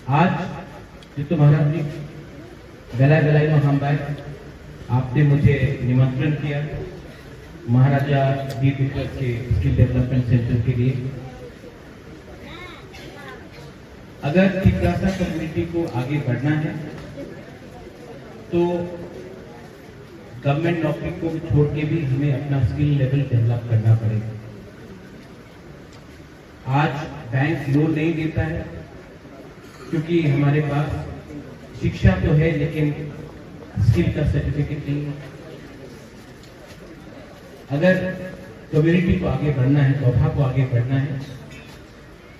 आज जितु महाराज जी बेलाई नो हम बाय आपने मुझे निमंत्रण किया महाराजा वीर विक्रम के स्किल डेवलपमेंट सेंटर के लिए। अगर त्रिप्रासा कम्युनिटी को आगे बढ़ना है तो गवर्नमेंट नौकरी को छोड़ के भी हमें अपना स्किल लेवल डेवलप करना पड़ेगा। आज बैंक लोन नहीं देता है क्योंकि हमारे पास शिक्षा तो है लेकिन स्किल का सर्टिफिकेट नहीं है। अगर कम्युनिटी को आगे बढ़ना है, तोहफा को आगे बढ़ना है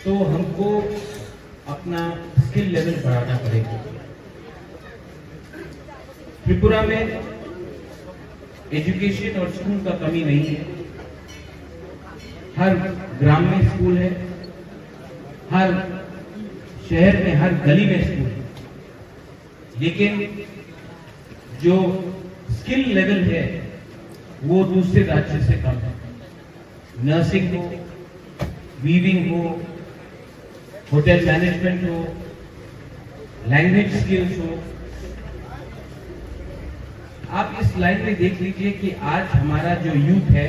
तो हमको अपना स्किल लेवल बढ़ाना पड़ेगा। त्रिपुरा में एजुकेशन और स्कूल का कमी नहीं है। हर ग्राम में स्कूल है, हर शहर में हर गली में स्कूल है, लेकिन जो स्किल लेवल है वो दूसरे राज्य से कम है। नर्सिंग हो, वीविंग हो, होटल मैनेजमेंट हो, लैंग्वेज स्किल्स हो। आप इस लाइन में देख लीजिए कि आज हमारा जो यूथ है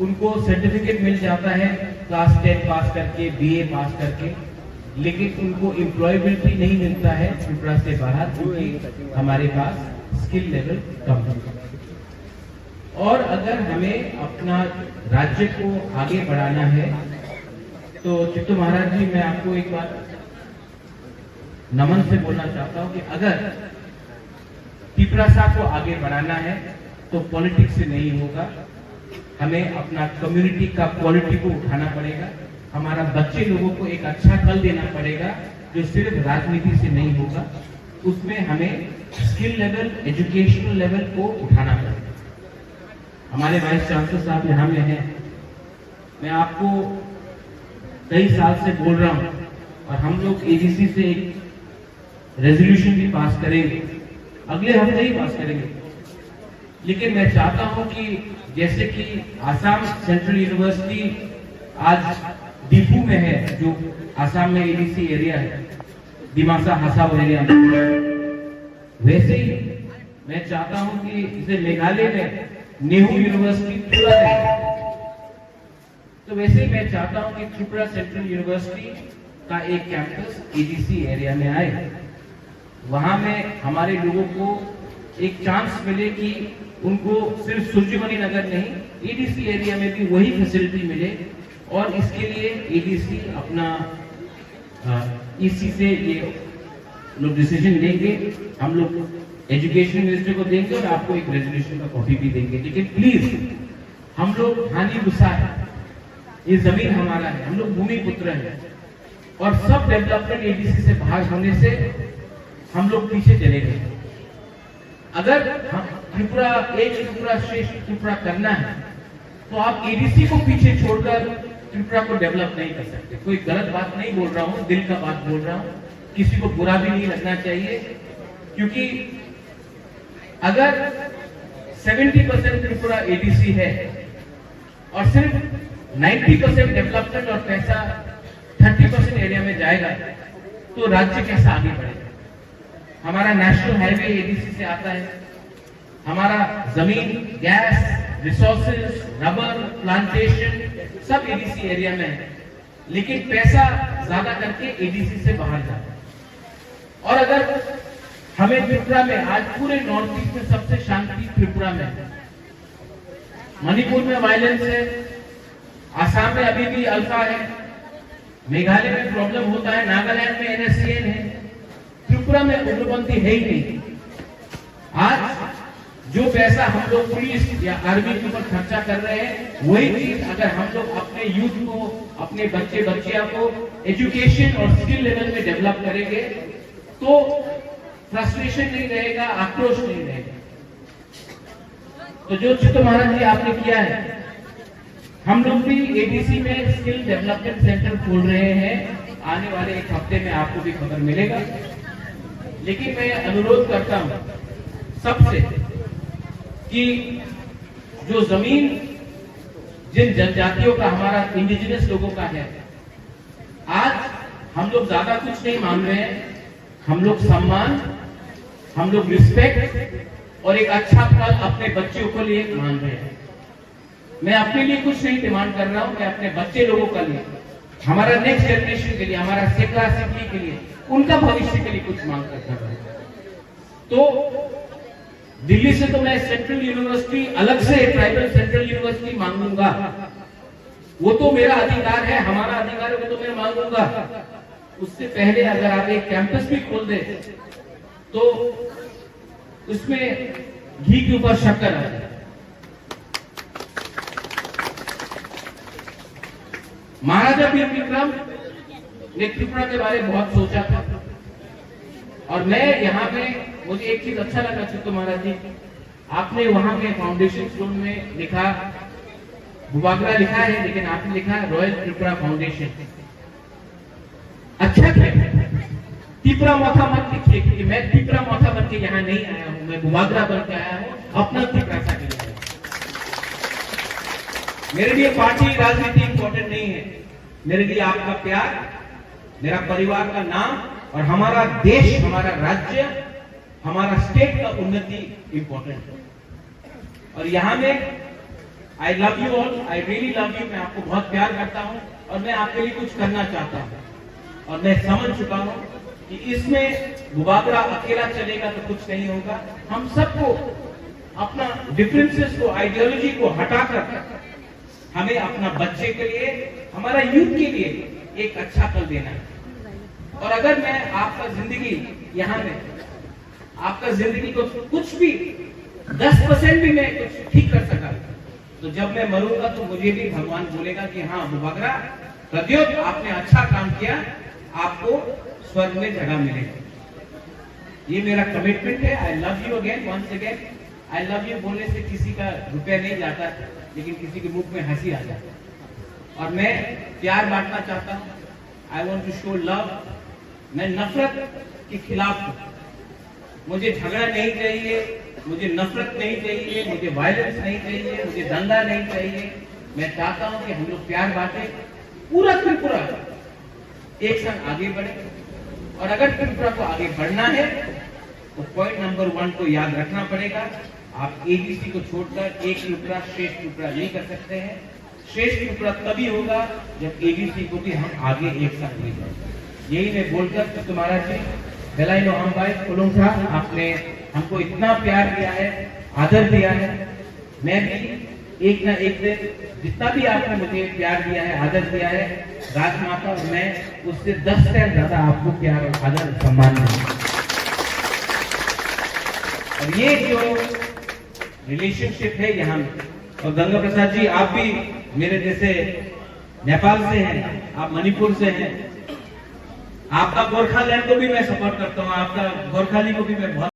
उनको सर्टिफिकेट मिल जाता है क्लास 10 पास करके, बीए पास करके, लेकिन उनको एम्प्लॉयबिलिटी नहीं मिलता है त्रिपुरा से बाहर क्योंकि हमारे पास स्किल लेवल कम है। और अगर हमें अपना राज्य को आगे बढ़ाना है तो चित्तू महाराज जी, मैं आपको एक बात नमन से बोलना चाहता हूं कि अगर त्रिपुरा को आगे बढ़ाना है तो पॉलिटिक्स से नहीं होगा। हमें अपना कम्युनिटी का क्वालिटी को उठाना पड़ेगा। हमारा बच्चे लोगों को एक अच्छा कल देना पड़ेगा जो सिर्फ राजनीति से नहीं होगा। उसमें हमें स्किल लेवल, एजुकेशनल लेवल को उठाना पड़ेगा। हमारे वाइस चांसलर साहब यहाँ में हैं। मैं आपको कई साल से बोल रहा हूँ और हम लोग एडीसी से एक रेजोल्यूशन भी पास करेंगे, अगले हफ्ते ही पास करेंगे। लेकिन मैं चाहता हूं कि जैसे कि आसाम सेंट्रल यूनिवर्सिटी आज डिफू में है, जो आसाम में एडीसी एरिया है, दिमासा हसाव एरिया में, वैसे ही मैं चाहता हूं कि इसे मेघालय में नेहरू यूनिवर्सिटी त्रिपुरा है, तो वैसे ही मैं चाहता हूं कि त्रिपुरा सेंट्रल यूनिवर्सिटी का एक कैंपस एडीसी एरिया में आए। वहां में हमारे लोगों को एक चांस मिले कि उनको सिर्फ सूर्यमणि नगर नहीं, एडीसी एरिया में भी वही फैसिलिटी मिले। और इसके लिए एडीसी अपना इसी से ये लोग डिसीजन लेंगे। हम लोग एजुकेशन मिनिस्टर को देंगे और आपको एक रेजोल्यूशन का कॉपी भी देंगे। लेकिन प्लीज, हम लोग हानि गुस्सा है, ये जमीन हमारा है, हम लोग भूमि पुत्र हैं और सब डेवलपमेंट एडीसी से बाहर होने से हम लोग पीछे चले गए। अगर हम त्रिपुरा एक त्रिपुरा श्रेष्ठ त्रिपुरा करना है तो आप एडीसी को पीछे छोड़कर त्रिपुरा को डेवलप नहीं कर सकते। कोई गलत बात नहीं बोल रहा हूं, दिल का बात बोल रहा हूं, किसी को बुरा भी नहीं लगना चाहिए। क्योंकि अगर 70% त्रिपुरा एडीसी है और सिर्फ 90% डेवलपमेंट और पैसा 30% एरिया में जाएगा तो राज्य कैसा आगे बढ़ेगा। हमारा नेशनल हाईवे एडीसी से आता है, हमारा जमीन, गैस, रिसोर्सेज, रबर, प्लांटेशन सब एडीसी एरिया में है, लेकिन पैसा ज्यादा करके एडीसी से बाहर जाता है। और अगर हमें त्रिपुरा में, आज पूरे नॉर्थ ईस्ट में सबसे शांति त्रिपुरा में है, मणिपुर में वायलेंस है, आसाम में अभी भी अल्फा है, मेघालय में प्रॉब्लम होता है, नागालैंड में एनएससीएन है, त्रिपुरा में उग्रपंथी है ही नहीं। आज जो पैसा हम लोग पुलिस या आर्मी के ऊपर खर्चा कर रहे हैं, वही चीज अगर हम लोग अपने यूथ को, अपने बच्चे बच्चियां को एजुकेशन और स्किल लेवल में डेवलप करेंगे तो फ्रस्ट्रेशन नहीं रहेगा, आक्रोश नहीं रहेगा। तो जो चित्तू महाराज जी आपने किया है, हम लोग भी एडीसी में स्किल डेवलपमेंट सेंटर खोल रहे हैं। आने वाले एक हफ्ते में आपको भी खबर मिलेगा। लेकिन मैं अनुरोध करता हूं सबसे कि जो जमीन जिन जनजातियों का, हमारा इंडिजिनस लोगों का है, आज हम लोग ज्यादा कुछ नहीं मांग रहे हैं, हम लोग सम्मान, हम लोग रिस्पेक्ट और एक अच्छा कल अपने बच्चों को लिए मांग रहे हैं। मैं अपने लिए कुछ नहीं डिमांड कर रहा हूं, मैं अपने बच्चे लोगों का लिए, हमारा नेक्स्ट जनरेशन के लिए, हमारा सेकला सिकली के लिए, उनका भविष्य के लिए कुछ मांग कर रहा हूं। तो दिल्ली से तो मैं सेंट्रल यूनिवर्सिटी, अलग से ट्राइबल सेंट्रल यूनिवर्सिटी मांगूंगा, वो तो मेरा अधिकार है, हमारा अधिकार है, वो तो मैं मांगूंगा। उससे पहले अगर आप एक कैंपस भी खोल दे तो उसमें घी के ऊपर शक्कर आ जाए। महाराजा वीर विक्रम ने त्रिपुरा के बारे में बहुत सोचा था, और मैं यहाँ पे, मुझे एक चीज अच्छा लगा चित्तू महाराज जी, आपने वहां पे फाउंडेशन स्टोन में लिखा, बुबागरा लिखा है, लेकिन आपने लिखा रॉयल त्रिपुरा फाउंडेशन। अच्छा क्या त्रिपुरा माथा मत लिखिए, क्योंकि मैं त्रिपुरा माथा बन के यहाँ नहीं आया हूँ, मैं बुबागरा बन के आया हूँ अपना त्रिपुरा सा के लिए। मेरे लिए पार्टी राजनीति इंपॉर्टेंट नहीं है, मेरे लिए आपका प्यार, मेरा परिवार का नाम और हमारा देश, हमारा राज्य, हमारा स्टेट का उन्नति इंपॉर्टेंट है। और यहाँ में आई love you all, I really love you, मैं आपको बहुत प्यार करता हूँ और मैं आपके लिए कुछ करना चाहता हूँ। और मैं समझ चुका हूँ कि इसमें बुबागरा अकेला चलेगा तो कुछ नहीं होगा। हम सबको अपना डिफरेंसेस को, आइडियोलॉजी को हटाकर हमें अपना बच्चे के लिए, हमारा यूथ के लिए एक अच्छा कल देना है। और अगर मैं आपका जिंदगी यहाँ में, आपका जिंदगी को कुछ भी 10% भी मैं कुछ ठीक कर सका, तो जब मैं मरूंगा तो मुझे भी भगवान बोलेगा कि हाँ बुबागरा, प्रद्योत आपने अच्छा काम किया, आपको स्वर्ग में जगह मिलेगी। ये मेरा कमिटमेंट है। I love you again, once again. I love you बोलने से किसी का रुपया नहीं जाता, लेकिन किसी के मुख में हंसी आ जाती है। और मैं प्यार बांटना चाहता हूँ, I want to show love. मैं नफरत के खिलाफ हूँ, मुझे झगड़ा नहीं चाहिए, मुझे नफरत नहीं चाहिए, मुझे वायलेंस नहीं चाहिए, मुझे दंगा नहीं चाहिए। मैं चाहता हूं कि हम लोग प्यार बांटे, पूरा त्रिपुरा एक संग आगे बढ़े। और अगर त्रिपुरा को आगे बढ़ना है तो पॉइंट नंबर 1 को याद रखना पड़ेगा, आप एबीसी को छोड़कर एक त्रिपुरा श्रेष्ठ त्रिपुरा नहीं कर सकते हैं। श्रेष्ठ त्रिपुरा तभी होगा जब एबीसी को भी हम आगे एक साथ ले जाएंगे। यही मैं बोलकर तुम्हारा जी बेलाई नो हम भाई कुलुंग था, आपने हमको इतना प्यार दिया है, आदर दिया है। मैं भी एक ना एक दिन, जितना भी आपने मुझे प्यार दिया है, आदर दिया है, राजमाता और मैं उससे 10 टाइम ज्यादा आपको प्यार और आदर सम्मान दूंगा। और ये जो रिलेशनशिप है यहाँ में, और गंगा प्रसाद जी आप भी मेरे जैसे नेपाल से हैं, आप मणिपुर से हैं, आपका गोरखालैंड को भी मैं सपोर्ट करता हूँ, आपका गोरखाली को भी मैं बहुत